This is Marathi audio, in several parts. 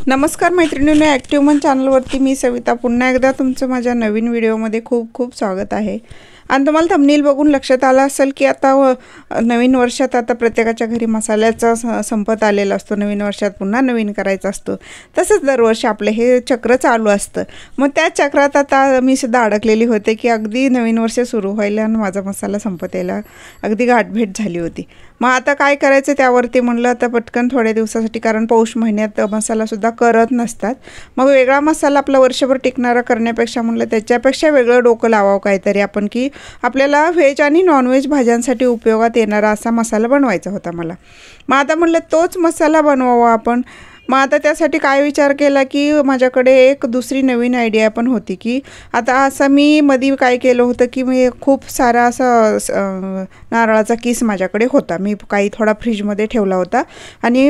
नमस्कार मैत्रिणींनो, ॲक्टिव्ह मन चॅनलवरती मी सविता पुन्हा एकदा तुमचं माझ्या नवीन व्हिडिओमध्ये खूप खूप स्वागत आहे। आणि तुम्हाला थंबनेल बघून लक्षात आलं असेल की आता नवीन वर्षात आता प्रत्येकाच्या घरी मसाल्याचा संपत आलेला असतो। नवीन वर्षात पुन्हा नवीन करायचं असतं, तसंच दरवर्षी आपलं हे चक्र चालू असतं। मग त्या चक्रात आता मी सुद्धा अडकलेली होते की अगदी नवीन वर्ष सुरू व्हायला आणि माझा मसाला संपत यायला अगदी गाठभेट झाली होती। मग आता काय करायचं त्यावरती म्हणलं आता पटकन थोड्या दिवसासाठी, कारण पौष महिन्यात मसालासुद्धा करत नसतात, मग वेगळा मसाला आपला वर्षभर टिकणारा करण्यापेक्षा म्हणलं त्याच्यापेक्षा वेगळं डोकं लावावं काहीतरी आपण, की आपल्याला व्हेज आणि नॉनव्हेज भाज्यांसाठी उपयोगात येणारा असा मसाला बनवायचा होता मला। मग आता म्हणलं तोच मसाला बनवावा आपण। मग आता त्यासाठी काय विचार केला की माझ्याकडे एक दुसरी नवीन आयडिया पण होती की आता असं मी मध्ये काय केलं होतं की मी खूप सारा असा नारळाचा किस माझ्याकडे होता, मी काही थोडा फ्रीजमध्ये ठेवला होता आणि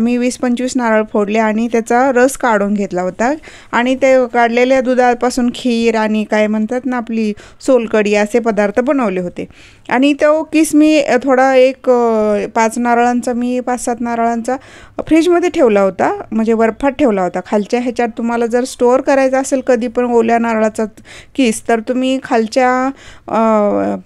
मी 20-25 नारळ फोडले आणि त्याचा रस काढून घेतला होता आणि ते काढलेल्या दुधापासून खीर आणि काय म्हणतात ना आपली सोलकढी असे पदार्थ बनवले होते। आणि तो किस मी थोडा एक 5 नारळांचा मी 5-7 नारळांचा फ्रीजमध्ये ठेवला होता, म्हणजे बर्फात ठेवला होता। खालच्या ह्याच्यात तुम्हाला जर स्टोअर करायचा असेल कधी पण ओल्या नारळाचा किस, तर तुम्ही खालच्या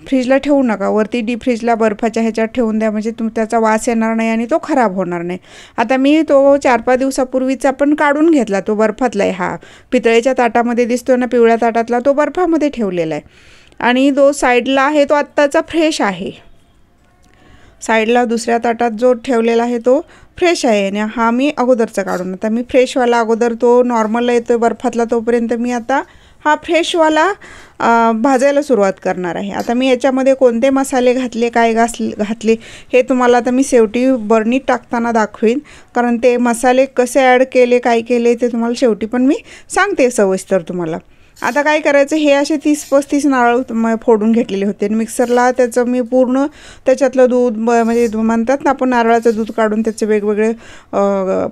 फ्रीजला ठेवू नका, वरती डीप फ्रीजला बर्फाच्या ह्याच्यात ठेवून द्या, म्हणजे त्याचा वास येणार नाही आणि तो खराब होणार नाही। आता मी तो 4-5 दिवसापूर्वीचा पण काढून घेतला, तो बर्फातला आहे, हा पितळेच्या ताटामध्ये दिसतो ना पिवळ्या ताटातला, तो बर्फामध्ये ठेवलेला आहे। आणि जो साईडला आहे तो आत्ताचा फ्रेश आहे, साईडला दुसऱ्या ताटात जो ठेवलेला आहे तो फ्रेश आहे आणि हा मी अगोदरचा काढून, आता मी फ्रेशवाला अगोदर तो नॉर्मलला येतो बर्फातला, तोपर्यंत मी आता हा फ्रेशवाला भाजायला सुरुवात करणार आहे। आता मी याच्यामध्ये कोणते मसाले घातले, काय घातले हे तुम्हाला आता मी शेवटी बर्नीत टाकताना दाखवीन, कारण ते मसाले कसे ॲड केले काय केले ते तुम्हाला शेवटी पण मी सांगते सविस्तर तुम्हाला। आता काय करायचं, हे असे 30-35 नारळ फोडून घेतलेले होते आणि मिक्सरला त्याचं मी पूर्ण त्याच्यातलं दूध म्हणजे म्हणतात ना आपण नारळाचं दूध काढून त्याचे वेगवेगळे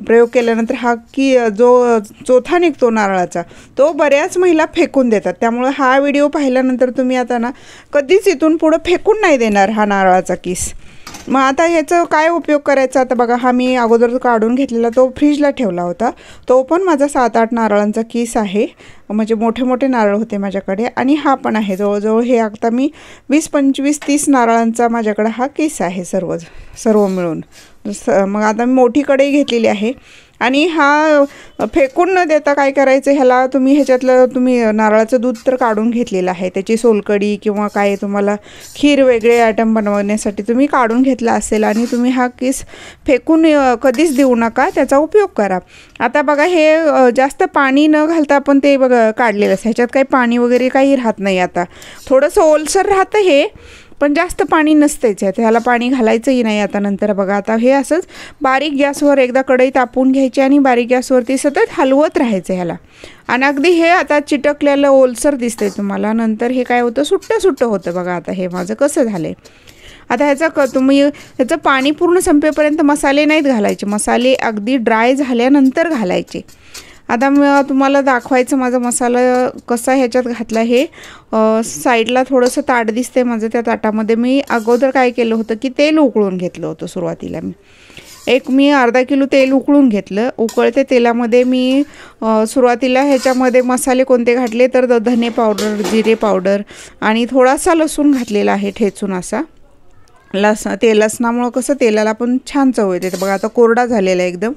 प्रयोग केल्यानंतर हा की जो चोथा निघतो नारळाचा तो बऱ्याच महिला फेकून देतात। त्यामुळे हा व्हिडिओ पाहिल्यानंतर तुम्ही आता ना कधीच इथून पुढं फेकून नाही देणार हा नारळाचा किस। मग आता ह्याचा काय उपयोग करायचा, आता बघा हा मी अगोदर काढून घेतलेला तो फ्रीजला ठेवला होता, तो पण माझा 7-8 नारळांचा किस आहे, म्हणजे मोठे मोठे नारळ होते माझ्याकडे। आणि हा पण आहे जवळजवळ हे आता मी 20-25-30 नारळांचा माझ्याकडे हा किस आहे सर्व मिळून। मग आता मी मोठी कढई घेतलेली आहे आणि हा फेकून न देता काय करायचं, ह्याला ह्याच्यातलं तुम्ही नारळाचं दूध तर काढून घेतलेलं आहे, त्याची सोलकढी किंवा काय तुम्हाला खीर वेगळे आयटम बनवण्यासाठी तुम्ही काढून घेतला असेल आणि तुम्ही हा किस फेकून कधीच देऊ नका, त्याचा उपयोग करा। आता बघा हे जास्त पाणी न घालता आपण ते बघा काढलेलं असं, ह्याच्यात काही पाणी वगैरे काही राहत नाही, आता थोडंसं ओलसर राहतं हे, पण जास्त पाणी नसतेच आहे, ह्याला पाणी घालायचंही नाही। आता नंतर बघा आता हे असंच बारीक गॅसवर एकदा कढई तापवून घ्यायची आणि बारीक गॅसवरती सतत हलवत राहायचं ह्याला, आणि अगदी हे आता चिटकलेलं ओलसर दिसतंय तुम्हाला, नंतर हे काय होतं सुट्टं होतं। बघा आता हे माझं कसं झालं आहे। आता ह्याचं पाणी पूर्ण संपेपर्यंत मसाले नाहीत घालायचे, मसाले अगदी ड्राय झाल्यानंतर घालायचे। आता तुम्हाला दाखवायचं माझा मसाला कसा ह्याच्यात घातला, हे साईडला थोडंसं ताट दिसतंय माझं, त्या ताटामध्ये मी अगोदर काय केलं होतं की तेल उकळून घेतलं होतं। सुरुवातीला मी अर्धा किलो तेल उकळून घेतलं, उकळत्या तेलामध्ये मी सुरुवातीला ह्याच्यामध्ये मसाले कोणते घातले तर धने पावडर, जिरे पावडर आणि थोडासा लसूण घातलेला आहे ठेचून असा। लसणामुळं कसं तेलाला पण छान चव येते, बघा आता कोरडा झालेला आहे एकदम।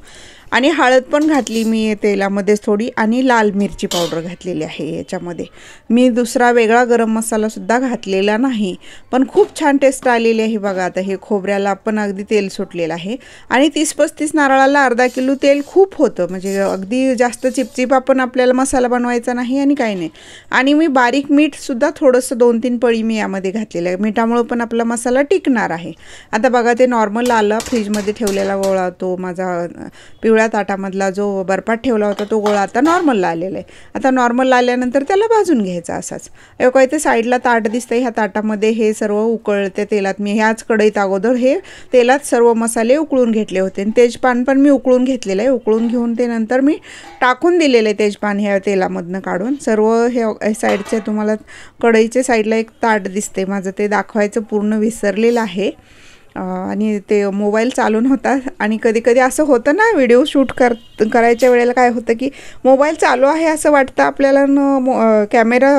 आणि हळद पण घातली मी तेलामध्येच थोडी, आणि लाल मिरची पावडर घातलेली आहे याच्यामध्ये। मी दुसरा वेगळा गरम मसालासुद्धा घातलेला नाही, पण खूप छान टेस्ट आलेली आहे। बघा आता हे खोबऱ्याला पण अगदी तेल सुटलेलं आहे आणि 30-35 नारळाला अर्धा किलो तेल खूप होतं, म्हणजे अगदी जास्त चिपचिपा पण आपल्याला मसाला बनवायचा नाही आणि काही नाही। आणि मी बारीक मीठसुद्धा थोडंसं 2-3 पळी मी यामध्ये घातलेलं आहे, मिठामुळं पण आपला मसाला टिकणार आहे। आता बघा ते नॉर्मल आला फ्रीजमध्ये ठेवलेला गोळा, तो माझा पिवळ्या ताटामधला जो बर्फात ठेवला होता तो गोळा आता नॉर्मलला आलेला आहे। आता नॉर्मलला आल्यानंतर त्याला भाजून घ्यायचा असाच। काय ते साईडला ताट दिसतंय, ह्या ताटामध्ये हे सर्व उकळत्या तेलात मी ह्याच कढईत अगोदर हे तेलात सर्व मसाले उकळून घेतले होते आणि तेजपान पण मी उकळून घेतलेलं आहे। उकळून घेऊन ते नंतर मी टाकून दिलेलं आहे तेजपान ह्या तेलामधनं काढून सर्व। हे साईडचे तुम्हाला कढईच्या साईडला एक ताट दिसते माझं, ते दाखवायचं पूर्ण विसरलेलं आहे। आणि ते मोबाईल चालू नव्हता आणि कधी असं होतं ना, व्हिडिओ शूट करायच्या वेळेला काय होतं की मोबाईल चालू आहे असं वाटतं आपल्याला, कॅमेरा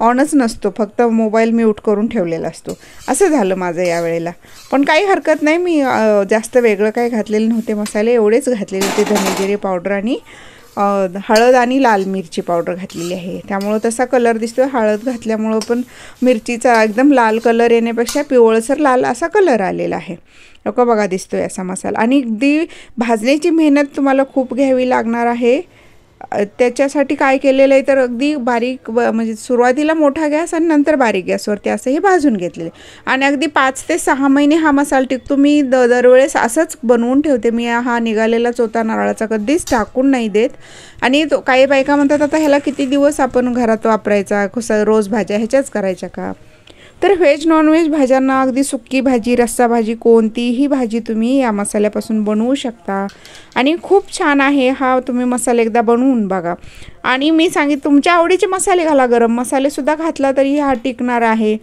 ऑनच नसतो, फक्त मोबाईल म्यूट करून ठेवलेला असतो. असं झालं माझं यावेळेला. पण काही हरकत नाही, मी जास्त वेगळं काही घातलेलं नव्हते, मसाले एवढेच घातलेले होते, धने जिरे पावडर आणि हळद आणि लाल मिरची पावडर घातलेली आहे, त्यामुळं तसा कलर दिसतो. हळद घातल्यामुळं पण मिरचीचा एकदम लाल कलर येण्यापेक्षा पिवळसर लाल असा कलर आलेला आहे. लोकं बघा दिसतोय असा मसाला. आणि अगदी भाजण्याची मेहनत तुम्हाला खूप घ्यावी लागणार आहे. त्याच्यासाठी काय केलेलं आहे तर अगदी बारीक म्हणजे सुरुवातीला मोठा गॅस आणि नंतर बारीक गॅसवरती असं हे भाजून घेतलेले. आणि अगदी 5 ते 6 महिने हा मसाला टिकतो. मी दरवेळेस असंच बनवून ठेवते. मी हा निघालेला चोथा नारळाचा कधीच टाकून नाही देत. आणि तो काही बायका म्हणतात आता ह्याला किती दिवस आपण घरात वापरायचा, रोज भाज्या ह्याच्याच करायच्या का? तर व्हेज नॉनव्हेज भाज्यांना अगदी सुक्की भाजी, रस्सा भाजी, कोणतीही भाजी तुम्ही या मसाल्यापासून बनवू शकता. आणि खूप छान आहे हा. तुम्ही मसाला एकदा बनवून बघा. आणि मी तुमच्या आवडीचे मसाले घाला, गरम मसालेसुद्धा घातला तरी हा टिकणार आहे.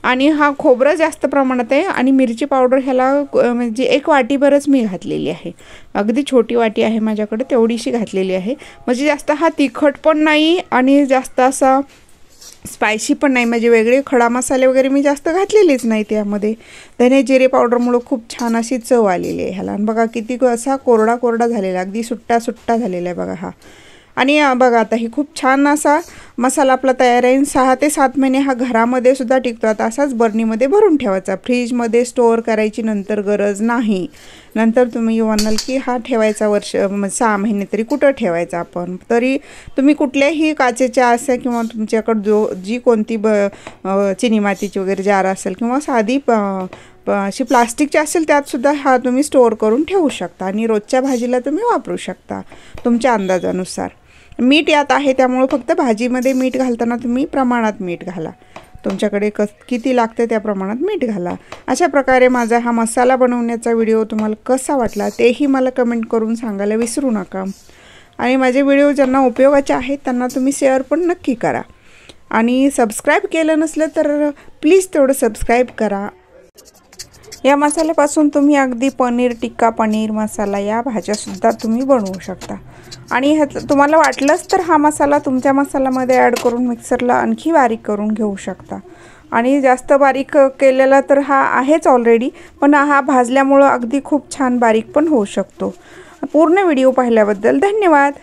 आणि हा खोबरं जास्त प्रमाणात आहे. आणि मिरची पावडर ह्याला म्हणजे 1 वाटीभरच मी घातलेली आहे, अगदी छोटी वाटी आहे माझ्याकडे, तेवढीशी घातलेली आहे. म्हणजे जास्त हा तिखट पण नाही आणि जास्त असा स्पायसी पण नाही. म्हणजे वेगळे खडा मसाले वगैरे मी जास्त घातलेलेच नाही त्यामध्ये. धने जिरे पावडरमुळं खूप छान अशी चव आलेली आहे ह्याला. आणि बघा किती असा कोरडा झालेला, अगदी सुट्टा झालेला आहे बघा हा. आणि बघा आता ही खूप छान असा मसाला आपला तयार आहे. 6 ते 7 महिने हा घरामध्ये सुद्धा टिकतो. आता असाच बर्नीमध्ये भरून ठेवायचा, फ्रीजमध्ये स्टोअर करायची नंतर गरज नाही. नंतर तुम्ही म्हणाल की हा ठेवायचा 6 महिने तरी कुठं ठेवायचा आपण, तरी तुम्ही कुठल्याही काचेच्या अशा किंवा तुमच्याकडं जी कोणती चिनी मातीची वगैरे जार असेल किंवा साधी अशी प्लास्टिकची असेल त्यातसुद्धा हा तुम्ही स्टोअर करून ठेवू शकता. आणि रोजच्या भाजीला तुम्ही वापरू शकता तुमच्या अंदाजानुसार. मीठ यात आहे त्यामुळं फक्त भाजीमध्ये मीठ घालताना तुम्ही प्रमाणात मीठ घाला, तुमच्याकडे किती लागते त्या प्रमाणात मीठ घाला. अशा प्रकारे माझा हा मसाला बनवण्याचा व्हिडिओ तुम्हाला कसा वाटला तेही मला कमेंट करून सांगायला विसरू नका. आणि माझे व्हिडिओ ज्यांना उपयोगाचे आहेत त्यांना तुम्ही शेअर पण नक्की करा. आणि सबस्क्राईब केलं नसलं तर प्लीज तेवढं सबस्क्राईब करा. या मसाल्यापासून तुम्ही अगदी पनीर टिक्का, पनीर मसाला या भाज्यासुद्धा तुम्ही बनवू शकता. आणि तुम्हाला वाटलंच तर हा मसाला तुमच्या मसाल्यामध्ये ॲड करून मिक्सरला आणखी बारीक करून घेऊ शकता. आणि जास्त बारीक केलेला तर हा आहेच ऑलरेडी, पण हा भाजल्यामुळं अगदी खूप छान बारीक पण होऊ शकतो. पूर्ण व्हिडिओ पाहिल्याबद्दल धन्यवाद.